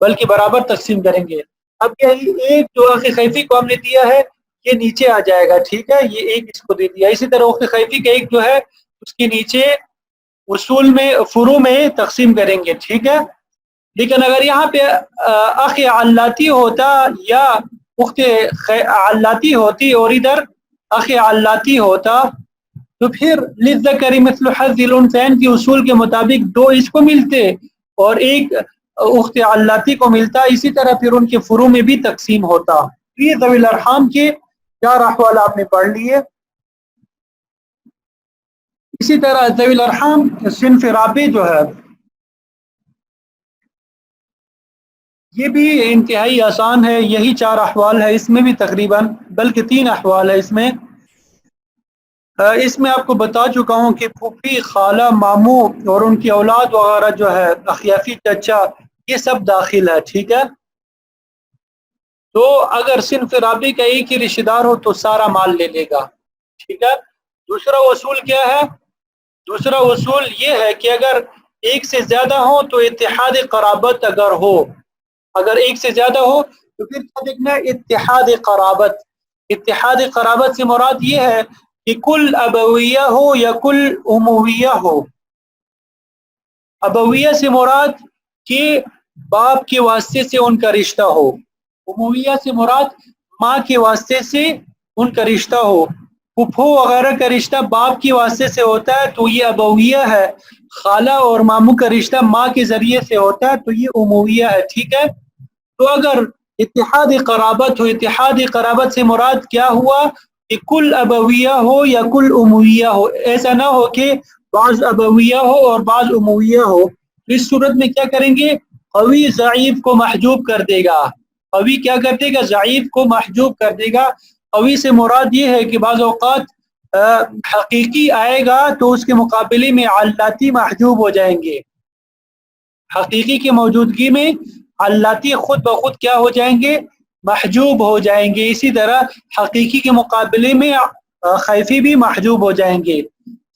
بلکہ برابر تقسیم کریں گے. اب یہی ایک جو اخ خیفی کو ہم نے دیا ہے یہ نیچے آ جائے گا. ٹھیک ہے, یہ ایک اس کو دے دیا. اسی طرح اخ خیفی کا ایک جو ہے اس کے نیچے اصول میں فروع میں تقسیم کریں گے. ٹھیک ہے, لیکن اگر یہاں پہ اخ علاتی ہوتا یا اخت علاتی ہوتی اور ادھر اخ علاتی ہوتا تو پھر للذکر مثل حظ الانثیین کے اصول کے مطابق دو اس کو ملتے اور ایک اخت علاتی کو ملتا. اسی طرح پھر ان کے فروع میں بھی تقسیم ہوتا. یہ ذوی الارحام کے 4 احوال آپ نے پڑھ لیے. اسی طرح ذوی الارحام صنف رابع جو ہے یہ بھی انتہائی آسان ہے. یہی 4 احوال ہے اس میں بھی تقریباً, بلکہ 3 احوال ہے اس میں. اس میں آپ کو بتا چکا ہوں کہ پھوپھی, خالہ, ماموں اور ان کی اولاد وغیرہ جو ہے, اخیافی, چچا, یہ سب داخل ہے. ٹھیک ہے, تو اگر صنف رابع کا ایک ہی رشتہ دار ہو تو سارا مال لے لے گا. ٹھیک ہے. دوسرا اصول کیا ہے؟ دوسرا اصول یہ ہے کہ اگر ایک سے زیادہ ہو تو اتحاد قرابت اگر ہو, اگر ایک سے زیادہ ہو تو پھر کیا دیکھنا ہے؟ اتحاد قرابت. اتحاد قرابت سے مراد یہ ہے کہ کل ابویہ ہو یا کل امویہ ہو. ابویہ سے مراد کہ باپ کے واسطے سے ان کا رشتہ ہو, امویہ سے مراد ماں کے واسطے سے ان کا رشتہ ہو. پھپھو وغیرہ کا رشتہ باپ کے واسطے سے ہوتا ہے تو یہ ابویہ ہے. خالہ اور ماموں کا رشتہ ماں کے ذریعے سے ہوتا ہے تو یہ امویہ ہے. ٹھیک ہے, تو اگر اتحاد قرابت ہو, اتحاد قرابت سے مراد کیا ہوا کہ کل ابویہ ہو یا کل امویہ ہو. ایسا نہ ہو کہ بعض ابویہ ہو اور بعض امویہ ہو. تو اس صورت میں کیا کریں گے؟ قوی ضعیف کو محجوب کر دے گا. قوی کیا کر دے گا؟ ضعیف کو محجوب کر دے گا. قوی سے مراد یہ ہے کہ بعض اوقات حقیقی آئے گا تو اس کے مقابلے میں علاتی محجوب ہو جائیں گے. حقیقی کی موجودگی میں علاتی خود بخود کیا ہو جائیں گے؟ محجوب ہو جائیں گے. اسی طرح حقیقی کے مقابلے میں خیفی بھی محجوب ہو جائیں گے.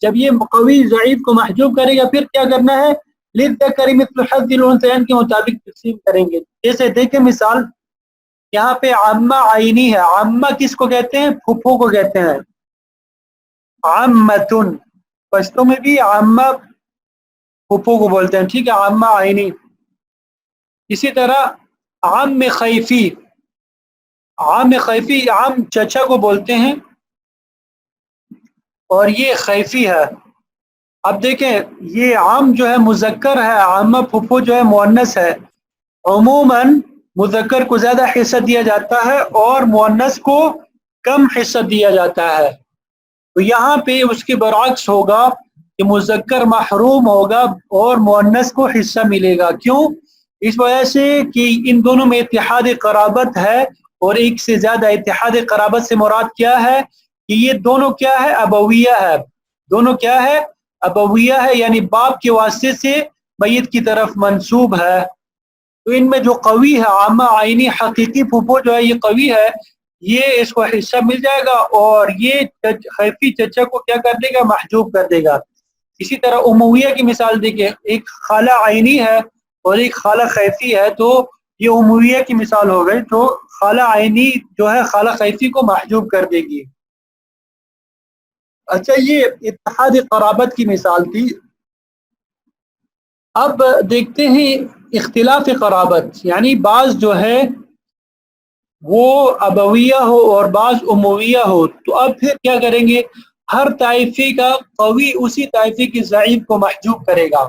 جب یہ قوی ضعیف کو محجوب کرے گا پھر کیا کرنا ہے؟ للذکر مثل حظ الانثیین کے مطابق تقسیم کریں گے. جیسے دیکھیں مثال, یہاں پہ عامہ عینی ہے. عامہ کس کو کہتے ہیں؟ پھپھو کو کہتے ہیں. عامتن, پشتو میں بھی عامہ پھپھو کو بولتے ہیں. ٹھیک ہے, عامہ عینی. اسی طرح عام خیفی, عام خیفی عام چچا کو بولتے ہیں اور یہ خیفی ہے. اب دیکھیں یہ عام جو ہے مذکر ہے, عامہ پھپھو جو ہے مؤنث ہے. عموماً مذکر کو زیادہ حصہ دیا جاتا ہے اور مؤنث کو کم حصہ دیا جاتا ہے. تو یہاں پہ اس کے برعکس ہوگا کہ مذکر محروم ہوگا اور مؤنث کو حصہ ملے گا. کیوں؟ اس وجہ سے کہ ان دونوں میں اتحاد قرابت ہے, اور ایک سے زیادہ. اتحاد قرابت سے مراد کیا ہے کہ یہ دونوں کیا ہے؟ ابویہ ہے. دونوں کیا ہے؟ ابویہ ہے, یعنی باپ کے واسطے سے میت کی طرف منسوب ہے. تو ان میں جو قوی ہے عامہ عینی حقیقی پھپھو جو ہے یہ قوی ہے, یہ اس کو حصہ مل جائے گا اور یہ خیفی چچا کو کیا کر دے گا؟ محجوب کر دے گا. اسی طرح امویہ کی مثال دیکھیں, ایک خالہ عینی ہے اور ایک خالہ خیفی ہے, تو یہ امویہ کی مثال ہو گئی. تو خالہ عینی جو ہے خالہ خیفی کو محجوب کر دے گی. اچھا, یہ اتحاد قرابت کی مثال تھی. اب دیکھتے ہیں اختلاف قرابت, یعنی بعض جو ہے وہ ابویہ ہو اور بعض امویہ ہو. تو اب پھر کیا کریں گے؟ ہر طائفے کا قوی اسی طائفے کی ضعیف کو محجوب کرے گا.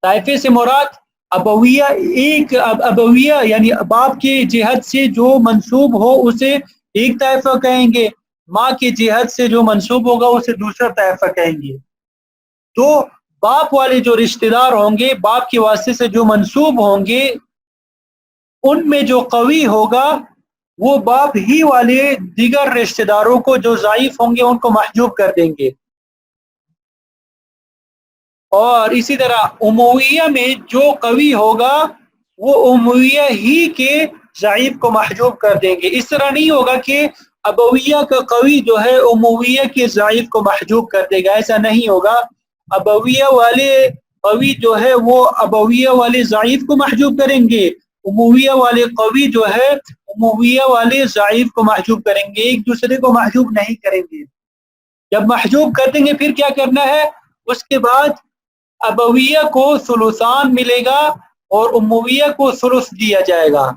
طائفے سے مراد ابویہ, ایک ابویہ یعنی باپ کی جہت سے جو منسوب ہو اسے ایک طائفہ کہیں گے, ماں کی جہت سے جو منسوب ہوگا اسے دوسرا طائفہ کہیں گے. تو باپ والے جو رشتہ دار ہوں گے, باپ کے واسطے سے جو منسوب ہوں گے, ان میں جو قوی ہوگا وہ باپ ہی والے دیگر رشتہ داروں کو جو ضعیف ہوں گے ان کو محجوب کر دیں گے. اور اسی طرح امویہ میں جو قوی ہوگا وہ امویہ ہی کے ضعیف کو محجوب کر دیں گے. اس طرح نہیں ہوگا کہ ابویہ کا قوی جو ہے امویہ کے ضعیف کو محجوب کر دے گا, ایسا نہیں ہوگا. ابویہ والے قوی جو ہے وہ ابویہ والے ضعیف کو محجوب کریں گے, امویہ والے قوی جو ہے امویہ والے ضعیف کو محجوب کریں گے، ایک دوسرے کو محجوب نہیں کریں گے۔ جب محجوب کر دیں گے پھر کیا کرنا ہے؟ اس کے بعد ابویہ کو ثلثان ملے گا اور امویہ کو ثلث دیا جائے گا۔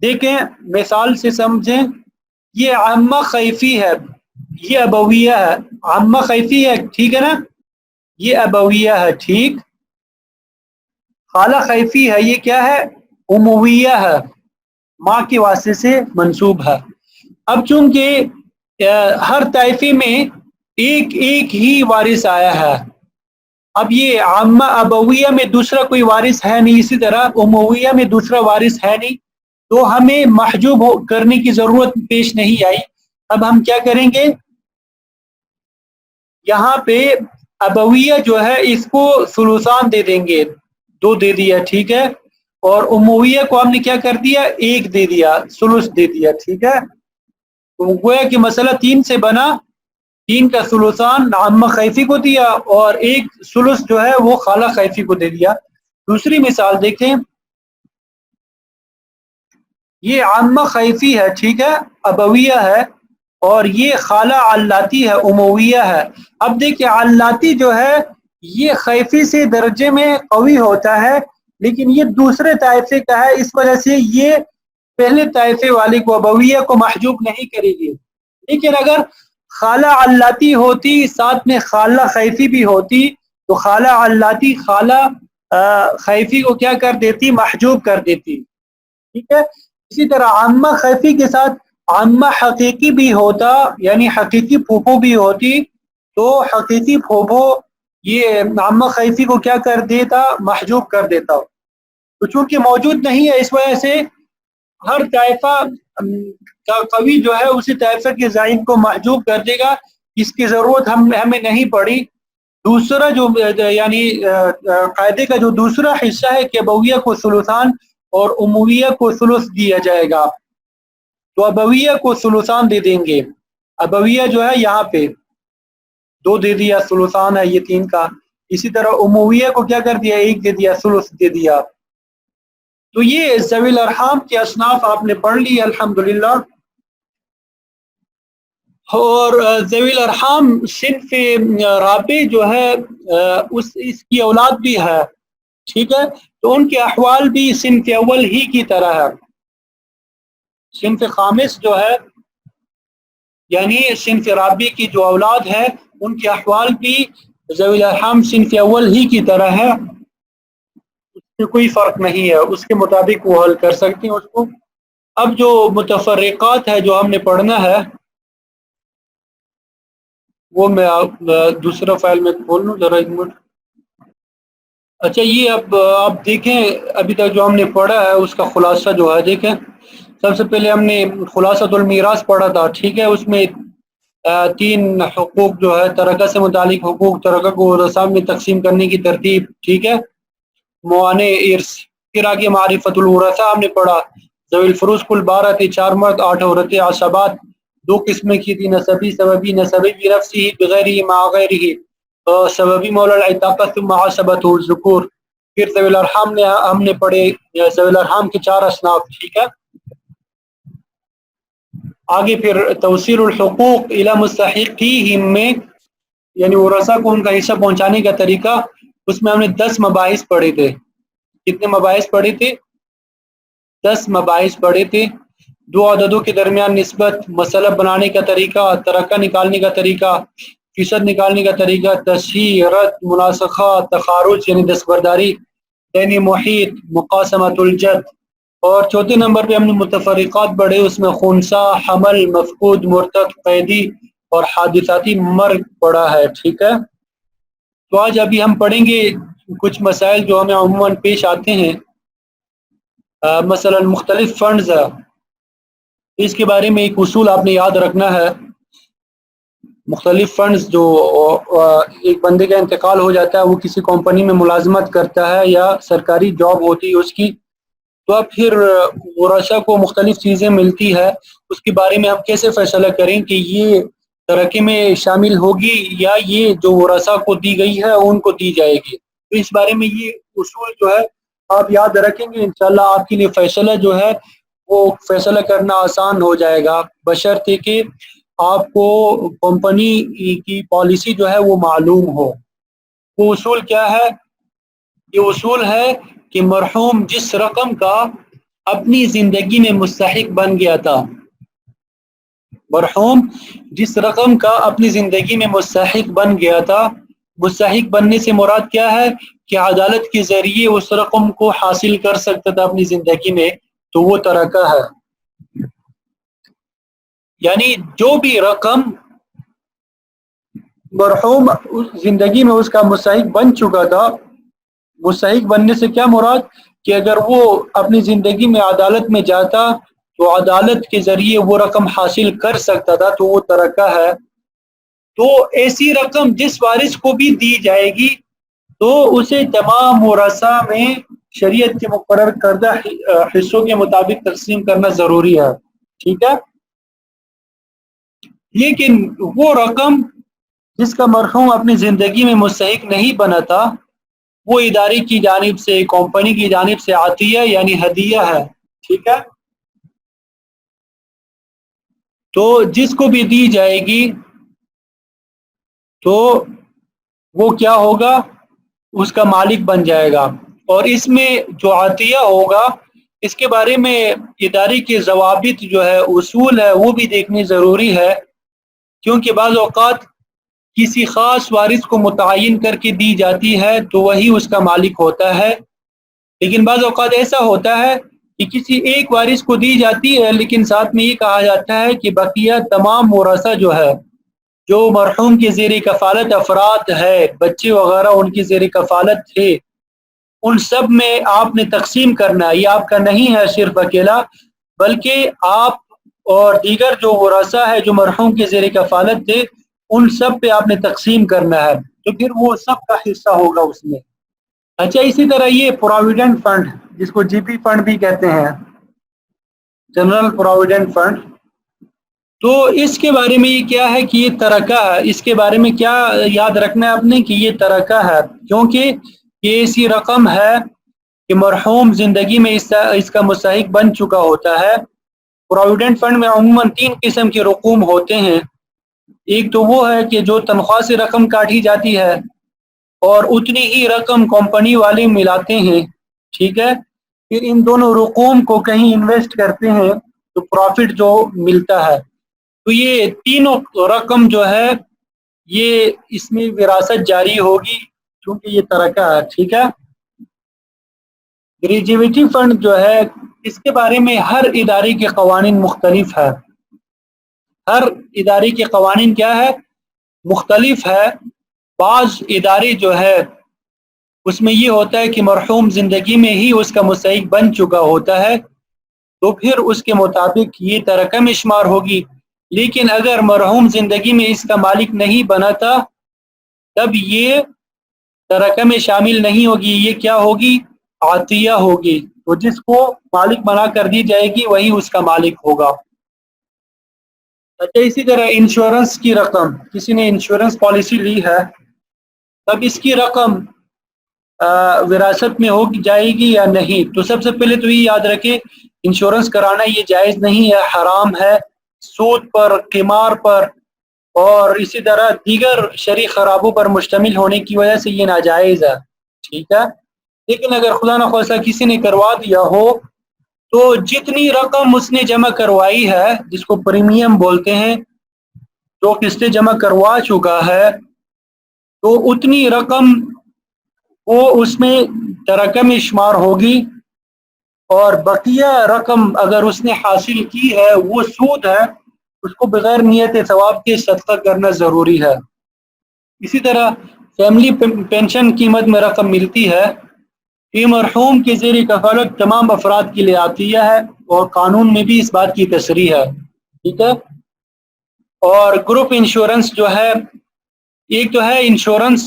دیکھیں مثال سے سمجھیں، یہ عامہ خیفی ہے، یہ ابویہ ہے، عامہ خیفی ہے، ٹھیک ہے نا، یہ ابویہ ہے، ٹھیک، خالہ خیفی ہے، یہ کیا ہے؟ امویہ ہے، ماں کے واسطے سے منسوب ہے۔ اب چونکہ ہر طائفے میں ایک ایک ہی وارث آیا ہے، اب یہ عامہ ابویہ میں دوسرا کوئی وارث ہے نہیں، اسی طرح امویہ میں دوسرا وارث ہے نہیں، تو ہمیں محجوب کرنے کی ضرورت پیش نہیں آئی۔ اب ہم کیا کریں گے؟ یہاں پہ ابویہ جو ہے اس کو ثلثان دے دیں گے، 2 دے دیا، ٹھیک ہے، اور امویہ کو ہم نے کیا کر دیا؟ 1 دے دیا، ثلث دے دیا، ٹھیک ہے۔ تو گویا کہ مسئلہ 3 سے بنا، 3 کا ثلثان عامہ خیفی کو دیا اور 1 ثلث جو ہے وہ خالہ خیفی کو دے دیا۔ دوسری مثال دیکھیں، یہ عامہ خیفی ہے، ٹھیک ہے، ابویہ ہے، اور یہ خالہ علاتی ہے، امویہ ہے۔ اب دیکھیں علاتی جو ہے یہ خیفی سے درجے میں قوی ہوتا ہے، لیکن یہ دوسرے طائفے کا ہے، اس وجہ سے یہ پہلے طائفے والے کو ابویہ کو محجوب نہیں کرے گی۔ لیکن اگر خالہ علاتی ہوتی ساتھ میں خالہ خیفی بھی ہوتی تو خالہ علاتی خالہ خیفی کو کیا کر دیتی؟ محجوب کر دیتی، ٹھیک ہے۔ اسی طرح عامہ خیفی کے ساتھ عامہ حقیقی بھی ہوتا، یعنی حقیقی پھوپھو بھی ہوتی، تو حقیقی پھوپھو یہ عامہ خیفی کو کیا کر دیتا؟ محجوب کر دیتا۔ تو چونکہ موجود نہیں ہے اس وجہ سے ہر طائفہ کا قوی جو ہے اسی طائفہ کے ضعیف کو محجوب کر دے گا، اس کی ضرورت ہمیں نہیں پڑی۔ دوسرا جو یعنی قاعدے کا جو دوسرا حصہ ہے کہ ابویہ کو ثلثان اور امویہ کو ثلث دیا جائے گا، تو ابویہ کو ثلثان دے دیں گے۔ ابویہ جو ہے یہاں پہ 2 دے دیا، ثلثان ہے یہ 3 کا۔ اسی طرح امویہ کو کیا کر دیا؟ 1 دے دیا، ثلث دے دیا۔ تو یہ ذوی الارحام کے اصناف آپ نے پڑھ لی الحمدللہ۔ اور ذوی الارحام صنف رابع جو ہے اس کی اولاد بھی ہے، ٹھیک ہے، تو ان کے احوال بھی صنف اول ہی کی طرح ہے۔ صنف خامس جو ہے یعنی صنف رابع کی جو اولاد ہے ان کے احوال بھی ذوی الارحام صنف اول ہی کی طرح ہے، اس میں کوئی فرق نہیں ہے، اس کے مطابق وہ حل کر سکتے ہیں اس کو۔ اب جو متفرقات ہے جو ہم نے پڑھنا ہے وہ میں دوسرا فائل میں کھول لوں ذرا، ایک منٹ۔ اچھا یہ اب آپ دیکھیں ابھی تک جو ہم نے پڑھا ہے اس کا خلاصہ جو ہے، دیکھیں سب سے پہلے ہم نے خلاصۃ المیراث پڑھا تھا، ٹھیک ہے، اس میں 3 حقوق جو ہے ترکہ سے متعلق حقوق، ترکہ کو ورثہ میں تقسیم کرنے کی ترتیب، ٹھیک ہے، موانع ارث، پھر آگے معرفت الورثہ ہم نے پڑھا، ذوی الفروض کل 12 تھے، 4 مرد 8 عورتیں، عصبات 2 قسمیں کی تھی، نسبی سببی، نسبی بنفسہ بغیرہ مع غیرہ، سببی مولا العتاقہ ثم عصبۃ الذکور۔ پھر ذوی الارحام نے ہم نے پڑھے ذوی الارحام کے 4 اصناف، ٹھیک ہے۔ آگے پھر توصیل الحقوق الی مستحقیہم میں یعنی ورثہ کو ان کا حصہ پہنچانے کا طریقہ، اس میں ہم نے 10 مباحث پڑھے تھے۔ کتنے مباحث پڑھے تھے؟ 10 مباحث پڑھے تھے۔ 2 عددوں کے درمیان نسبت، مسئلہ بنانے کا طریقہ، ترکہ نکالنے کا طریقہ، فیصد نکالنے کا طریقہ، تصحیح، رد، مناسخہ، تخارج یعنی دستبرداری، دینی محیط، مقاسمۃ الجد، اور چوتھے نمبر پہ ہم نے متفرقات پڑھے، اس میں خنثی، حمل، مفقود، مرتد، قیدی اور حادثاتی مرگ پڑھا ہے، ٹھیک ہے۔ تو آج ابھی ہم پڑھیں گے کچھ مسائل جو ہمیں عموماً پیش آتے ہیں، مثلا مختلف فنڈز، اس کے بارے میں ایک اصول آپ نے یاد رکھنا ہے۔ مختلف فنڈز جو ایک بندے کا انتقال ہو جاتا ہے، وہ کسی کمپنی میں ملازمت کرتا ہے یا سرکاری جاب ہوتی ہے اس کی، تو اب پھر ورثہ کو مختلف چیزیں ملتی ہے، اس کے بارے میں ہم کیسے فیصلہ کریں کہ یہ ترقی میں شامل ہوگی یا یہ جو ورثہ کو دی گئی ہے ان کو دی جائے گی۔ تو اس بارے میں یہ اصول جو ہے آپ یاد رکھیں گے انشاءاللہ آپ کے لیے فیصلہ جو ہے وہ فیصلہ کرنا آسان ہو جائے گا، بشرطے کہ آپ کو کمپنی کی پالیسی جو ہے وہ معلوم ہو۔ وہ اصول کیا ہے؟ یہ اصول ہے کہ مرحوم جس رقم کا اپنی زندگی میں مستحق بن گیا تھا، مرحوم جس رقم کا اپنی زندگی میں مستحق بن گیا تھا، مستحق بننے سے مراد کیا ہے کہ عدالت کے ذریعے اس رقم کو حاصل کر سکتا تھا اپنی زندگی میں، تو وہ ترکہ ہے۔ یعنی جو بھی رقم مرحوم زندگی میں اس کا مستحق بن چکا تھا، مستحق بننے سے کیا مراد کہ اگر وہ اپنی زندگی میں عدالت میں جاتا تو عدالت کے ذریعے وہ رقم حاصل کر سکتا تھا، تو وہ ترکہ ہے۔ تو ایسی رقم جس وارث کو بھی دی جائے گی تو اسے تمام ورثاء میں شریعت کے مقرر کردہ حصوں کے مطابق تقسیم کرنا ضروری ہے، ٹھیک ہے۔ لیکن وہ رقم جس کا مرحوم اپنی زندگی میں مستحق نہیں بنا تھا، وہ ادارے کی جانب سے، کمپنی کی جانب سے عطیہ یعنی ہدیہ ہے، ٹھیک ہے۔ تو جس کو بھی دی جائے گی تو وہ کیا ہوگا؟ اس کا مالک بن جائے گا۔ اور اس میں جو عطیہ ہوگا اس کے بارے میں ادارے کے ضوابط جو ہے، اصول ہے، وہ بھی دیکھنی ضروری ہے، کیونکہ بعض اوقات کسی خاص وارث کو متعین کر کے دی جاتی ہے تو وہی اس کا مالک ہوتا ہے، لیکن بعض اوقات ایسا ہوتا ہے کہ کسی ایک وارث کو دی جاتی ہے لیکن ساتھ میں یہ کہا جاتا ہے کہ بقیہ تمام ورثہ جو ہے، جو مرحوم کے زیر کفالت افراد ہے، بچے وغیرہ ان کی زیر کفالت تھے، ان سب میں آپ نے تقسیم کرنا ہے۔ یہ آپ کا نہیں ہے صرف اکیلا، بلکہ آپ اور دیگر جو ورثہ ہے جو مرحوم کے زیر کفالت تھے ان سب پہ آپ نے تقسیم کرنا ہے، تو پھر وہ سب کا حصہ ہوگا اس میں۔ اچھا، اسی طرح یہ پروویڈنٹ فنڈ جس کو جی پی فنڈ بھی کہتے ہیں، جنرل پروویڈنٹ فنڈ، تو اس کے بارے میں یہ کیا ہے کہ یہ ترکہ ہے۔ اس کے بارے میں کیا یاد رکھنا ہے آپ نے کہ یہ ترکہ ہے، کیونکہ یہ ایسی رقم ہے کہ مرحوم زندگی میں اس کا مستحق بن چکا ہوتا ہے۔ پروویڈنٹ فنڈ میں عموماً 3 قسم کے رقوم ہوتے ہیں۔ ایک تو وہ ہے کہ جو تنخواہ سے رقم کاٹی جاتی ہے اور اتنی ہی رقم کمپنی والے ملاتے ہیں، ٹھیک ہے، پھر ان دونوں رقوم کو کہیں انویسٹ کرتے ہیں تو پروفٹ جو ملتا ہے، تو یہ تینوں رقم جو ہے یہ اس میں وراثت جاری ہوگی کیونکہ یہ ترکہ ہے، ٹھیک ہے۔ گریجویٹی فنڈ جو ہے اس کے بارے میں ہر ادارے کے قوانین مختلف ہے، ہر ادارے کے قوانین کیا ہے؟ مختلف ہے۔ بعض ادارے جو ہے اس میں یہ ہوتا ہے کہ مرحوم زندگی میں ہی اس کا مستحق بن چکا ہوتا ہے تو پھر اس کے مطابق یہ ترکہ میں شمار ہوگی، لیکن اگر مرحوم زندگی میں اس کا مالک نہیں بنا تھا تب یہ ترکہ میں شامل نہیں ہوگی، یہ کیا ہوگی؟ عطیہ ہوگی، تو جس کو مالک بنا کر دی جائے گی وہی اس کا مالک ہوگا۔ اچھا، اسی طرح انشورنس کی رقم، کسی نے انشورنس پالیسی لی ہے تب اس کی رقم وراثت میں ہو جائے گی یا نہیں؟ تو سب سے پہلے تو یہ یاد رکھیں انشورنس کرانا یہ جائز نہیں ہے، حرام ہے، سود پر، قمار پر اور اسی طرح دیگر شرعی خرابوں پر مشتمل ہونے کی وجہ سے یہ ناجائز ہے، ٹھیک ہے۔ لیکن اگر خدا نخواستہ کسی نے کروا دیا ہو تو جتنی رقم اس نے جمع کروائی ہے، جس کو پریمیم بولتے ہیں، جو قسطیں جمع کروا چکا ہے، تو اتنی رقم وہ اس میں ترکہ میں شمار ہوگی، اور بقیہ رقم اگر اس نے حاصل کی ہے وہ سود ہے، اس کو بغیر نیت ثواب کے صدقہ کرنا ضروری ہے۔ اسی طرح فیملی پینشن کی مد میں رقم ملتی ہے، یہ مرحوم کے زیر کفالت تمام افراد کے لیے عطیہ ہے اور قانون میں بھی اس بات کی تصریح ہے، ٹھیک ہے۔ اور گروپ انشورنس جو ہے، ایک تو ہے انشورنس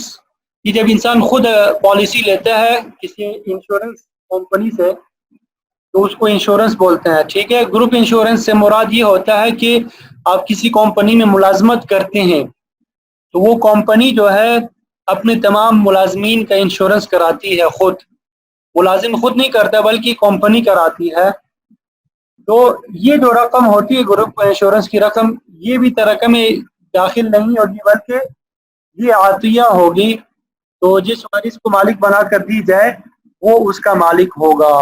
کہ جب انسان خود پالیسی لیتا ہے کسی انشورنس کمپنی سے تو اس کو انشورنس بولتے ہیں، ٹھیک ہے۔ گروپ انشورنس سے مراد یہ ہوتا ہے کہ آپ کسی کمپنی میں ملازمت کرتے ہیں تو وہ کمپنی جو ہے اپنے تمام ملازمین کا انشورنس کراتی ہے خود، ملازم خود نہیں کرتا بلکہ کمپنی کراتی ہے. تو یہ جو رقم ہوتی ہے گروپ انشورنس کی رقم، یہ بھی رقم داخل نہیں ہوگی بلکہ یہ عطیہ ہوگی. تو جس مریض کو مالک بنا کر دی جائے وہ اس کا مالک ہوگا.